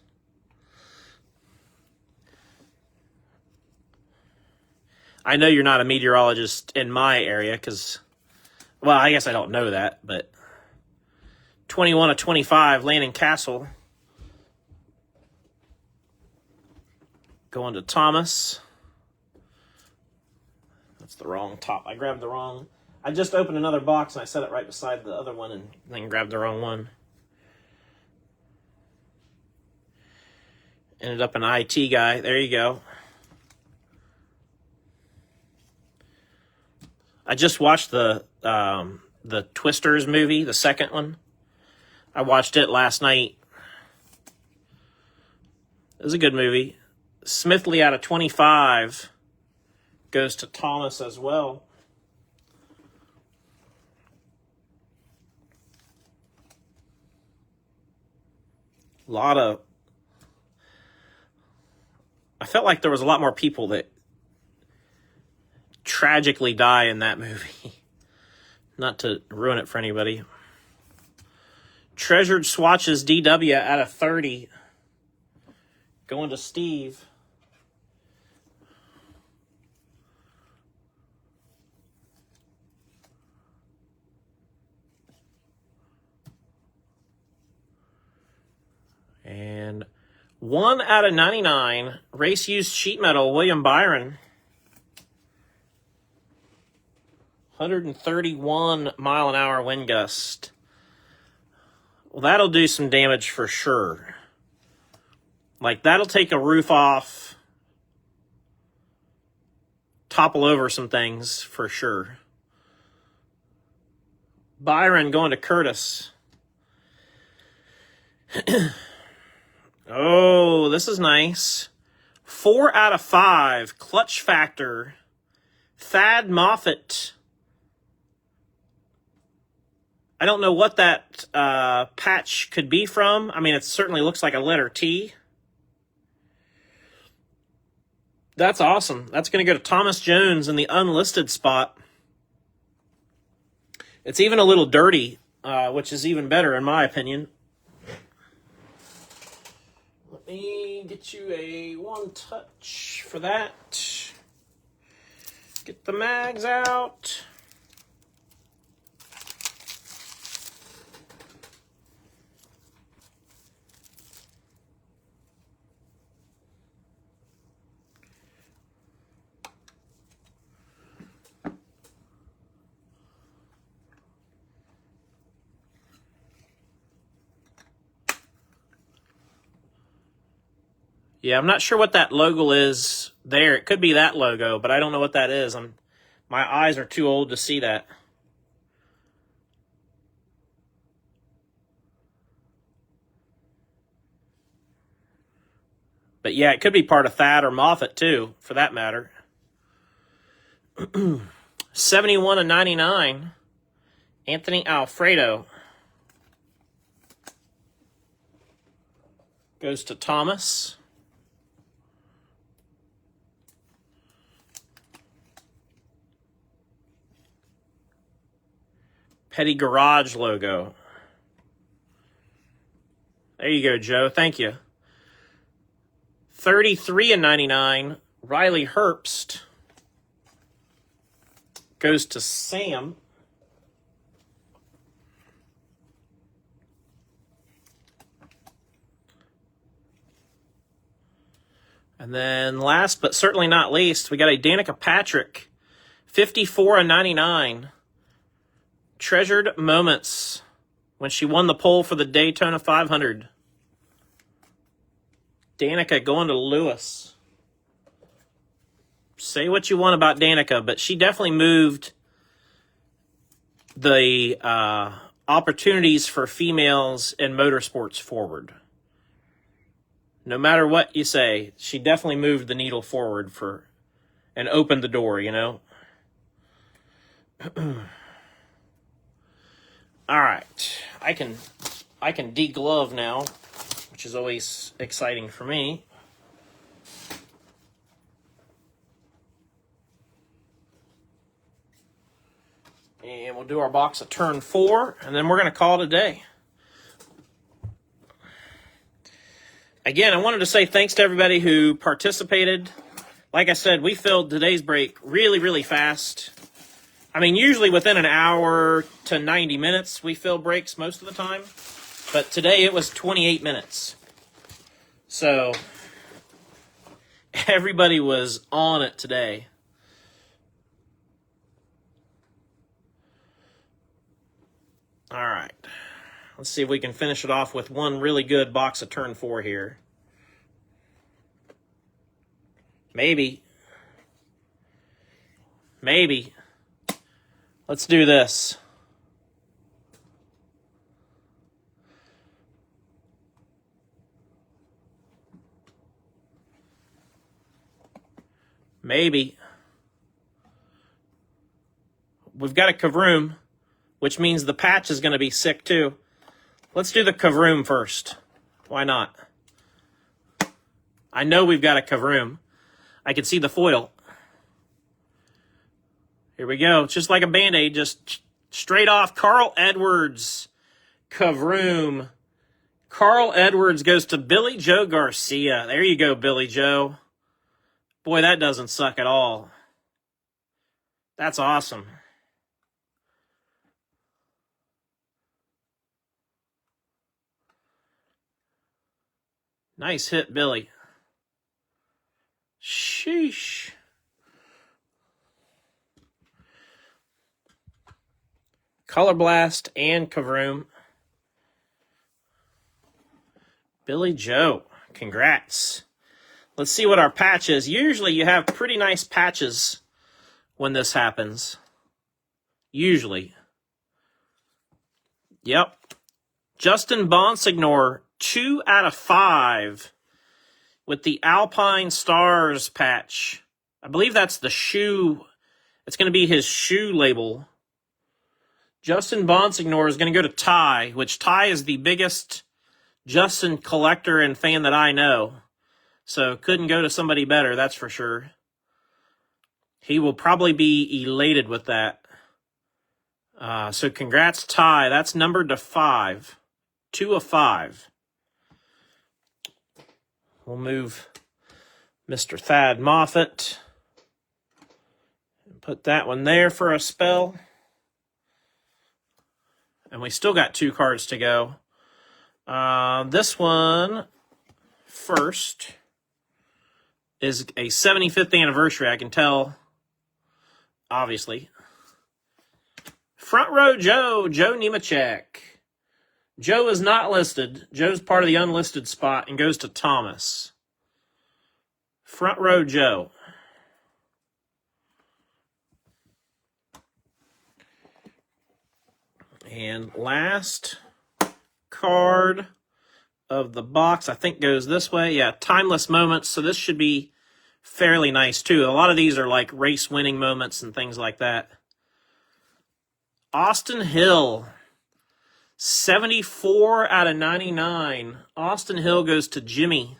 I know you're not a meteorologist in my area because, well, I guess I don't know that, but 21 of 25, Landon Castle. Going to Thomas. That's the wrong top. I grabbed the wrong. I just opened another box and I set it right beside the other one and then grabbed the wrong one. Ended up an IT guy. There you go. I just watched the Twisters movie, the second one. I watched it last night. It was a good movie. Smithley out of 25 goes to Thomas as well. I felt like there was a lot more people that tragically die in that movie. Not to ruin it for anybody. Treasured Swatches DW out of 30. Going to Steve. And 1 out of 99. Race used sheet metal, William Byron. 131 mile an hour wind gust. Well, that'll do some damage for sure. Like, that'll take a roof off, topple over some things for sure. Byron going to Curtis. Oh, this is nice. 4 out of 5. Clutch Factor. Thad Moffitt. I don't know what that patch could be from. I mean, it certainly looks like a letter T. That's awesome. That's going to go to Thomas Jones in the unlisted spot. It's even a little dirty, which is even better in my opinion. Let me get you a one touch for that. Get the mags out. Yeah, I'm not sure what that logo is there. It could be that logo, but I don't know what that is. My eyes are too old to see that. But yeah, it could be part of Thad or Moffat too, for that matter. 71 of 99. Anthony Alfredo goes to Thomas. Petty Garage logo. There you go, Joe. Thank you. 33 and 99. Riley Herbst goes to Sam. And then last but certainly not least, we got a Danica Patrick. 54 and 99. Treasured moments when she won the pole for the Daytona 500. Danica going to Lewis. Say what you want about Danica, but she definitely moved the opportunities for females in motorsports forward. No matter what you say, she definitely moved the needle forward and opened the door, you know? All right, I can deglove now, which is always exciting for me. And we'll do our box of turn 4, and then we're going to call it a day. Again, I wanted to say thanks to everybody who participated. Like I said, we filled today's break really, really fast. I mean, usually within an hour to 90 minutes, we fill breaks most of the time. But today it was 28 minutes. So everybody was on it today. All right. Let's see if we can finish it off with one really good box of turn 4 here. Maybe. Maybe. Let's do this. Maybe. We've got a Kavroom, which means the patch is going to be sick too. Let's do the Kavroom first. Why not? I know we've got a Kavroom. I can see the foil. Here we go. It's just like a Band-Aid, just straight off. Carl Edwards, Kavroom. Carl Edwards goes to Billy Joe Garcia. There you go, Billy Joe. Boy, that doesn't suck at all. That's awesome. Nice hit, Billy. Sheesh. Color Blast and Kavroom. Billy Joe, congrats. Let's see what our patch is. Usually you have pretty nice patches when this happens. Usually. Yep. Justin Bonsignor, 2 out of 5 with the Alpine Stars patch. I believe that's the shoe. It's going to be his shoe label. Justin Bonsignor is going to go to Ty, which Ty is the biggest Justin collector and fan that I know. So couldn't go to somebody better, that's for sure. He will probably be elated with that. So congrats, Ty. That's numbered to 5. 2 of 5. We'll move Mr. Thad Moffat. Put that one there for a spell. And we still got 2 cards to go. This one first is a 75th anniversary. I can tell, obviously. Front row Joe Nemechek. Joe is not listed. Joe's part of the unlisted spot and goes to Thomas. Front row Joe. And last card of the box, I think goes this way. Yeah, Timeless Moments. So this should be fairly nice too. A lot of these are like race winning moments and things like that. Austin Hill. 74 out of 99. Austin Hill goes to Jimmy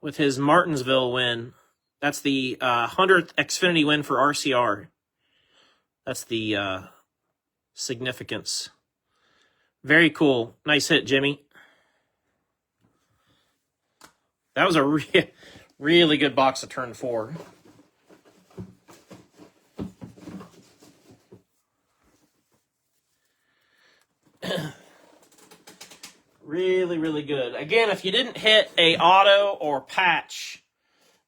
with his Martinsville win. That's the 100th Xfinity win for RCR. That's the significance. Very cool. Nice hit, Jimmy. That was a really good box of turn 4. Really, really good. Again, if you didn't hit a auto or patch,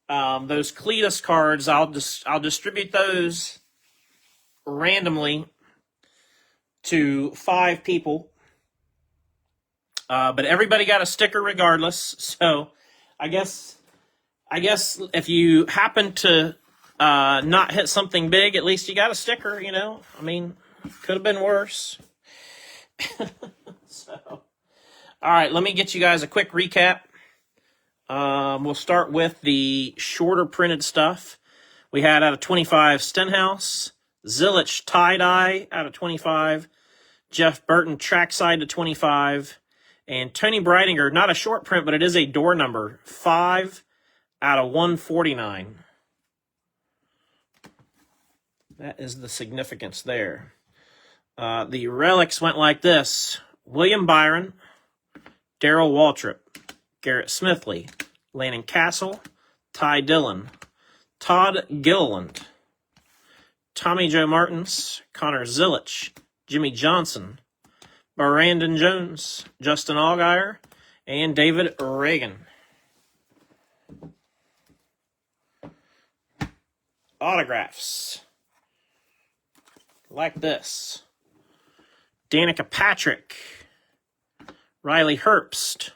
those Cletus cards, I'll distribute those randomly to 5 people. But everybody got a sticker regardless. So I guess if you happen to not hit something big, at least you got a sticker, you know. I mean, could have been worse. So, all right, let me get you guys a quick recap. We'll start with the shorter printed stuff. We had out of 25 Stenhouse, Zilich tie-dye out of 25, Jeff Burton, trackside to 25. And Tony Breidinger, not a short print, but it is a door number, 5 out of 149. That is the significance there. The relics went like this. William Byron, Darrell Waltrip, Garrett Smithley, Landon Castle, Ty Dillon, Todd Gilliland, Tommy Joe Martins, Connor Zillich, Jimmy Johnson, Brandon Jones, Justin Allgaier, and David Reagan. Autographs. Like this. Danica Patrick, Riley Herbst,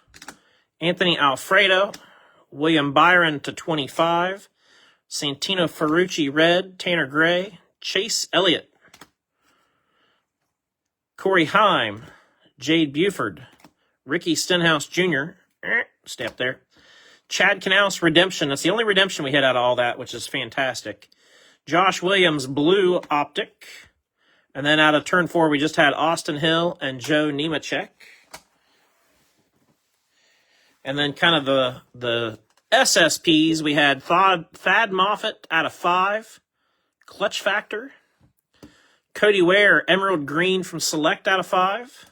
Anthony Alfredo, William Byron to 25, Santino Ferrucci red, Tanner Gray, Chase Elliott, Corey Heim, Jade Buford, Ricky Stenhouse Jr., stay up there, Chad Knaus redemption. That's the only redemption we hit out of all that, which is fantastic. Josh Williams blue optic. And then out of turn 4, we just had Austin Hill and Joe Nemechek. And then kind of the SSPs, we had Thad Moffitt out of 5, Clutch Factor. Cody Ware, Emerald Green from Select out of 5.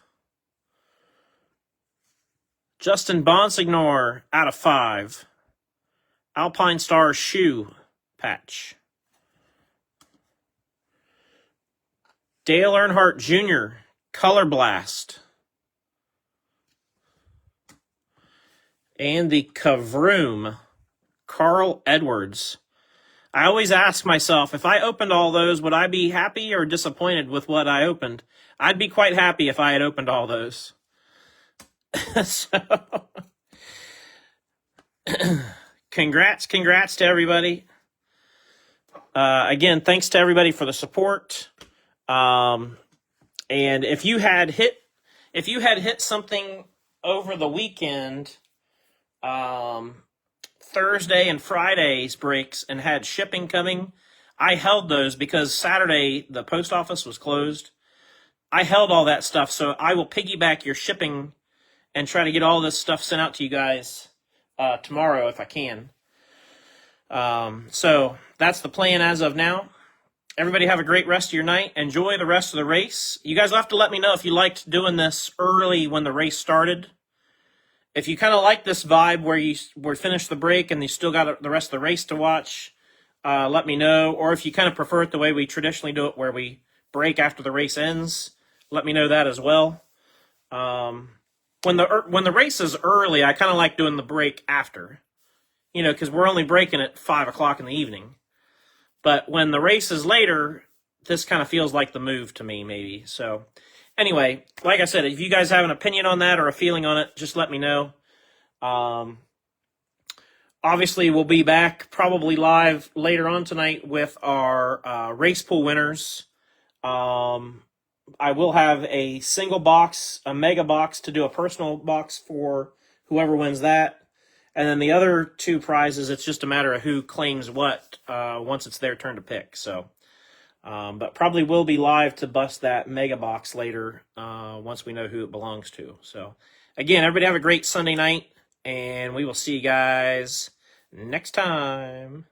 Justin Bonsignor out of 5. Alpine Star shoe patch. Dale Earnhardt Jr., Color Blast. And the Kavroom, Carl Edwards. I always ask myself, if I opened all those, would I be happy or disappointed with what I opened? I'd be quite happy if I had opened all those. So, congrats to everybody. Again, thanks to everybody for the support. And if you had hit something over the weekend, Thursday and Friday's breaks and had shipping coming, I held those because Saturday the post office was closed. I held all that stuff, so I will piggyback your shipping and try to get all this stuff sent out to you guys tomorrow if I can. So that's the plan as of now. Everybody have a great rest of your night. Enjoy the rest of the race. You guys will have to let me know if you liked doing this early when the race started. If you kind of like this vibe where we're finished the break and you still got the rest of the race to watch, let me know. Or if you kind of prefer it the way we traditionally do it where we break after the race ends, let me know that as well. When the race is early, I kind of like doing the break after, because we're only breaking at 5 o'clock in the evening. But when the race is later, this kind of feels like the move to me, maybe. So anyway, like I said, if you guys have an opinion on that or a feeling on it, just let me know. Obviously, we'll be back probably live later on tonight with our race pool winners. I will have a single box, a mega box to do a personal box for whoever wins that. And then the other 2 prizes, it's just a matter of who claims what once it's their turn to pick. So, but probably will be live to bust that mega box later once we know who it belongs to. So, again, everybody have a great Sunday night, and we will see you guys next time.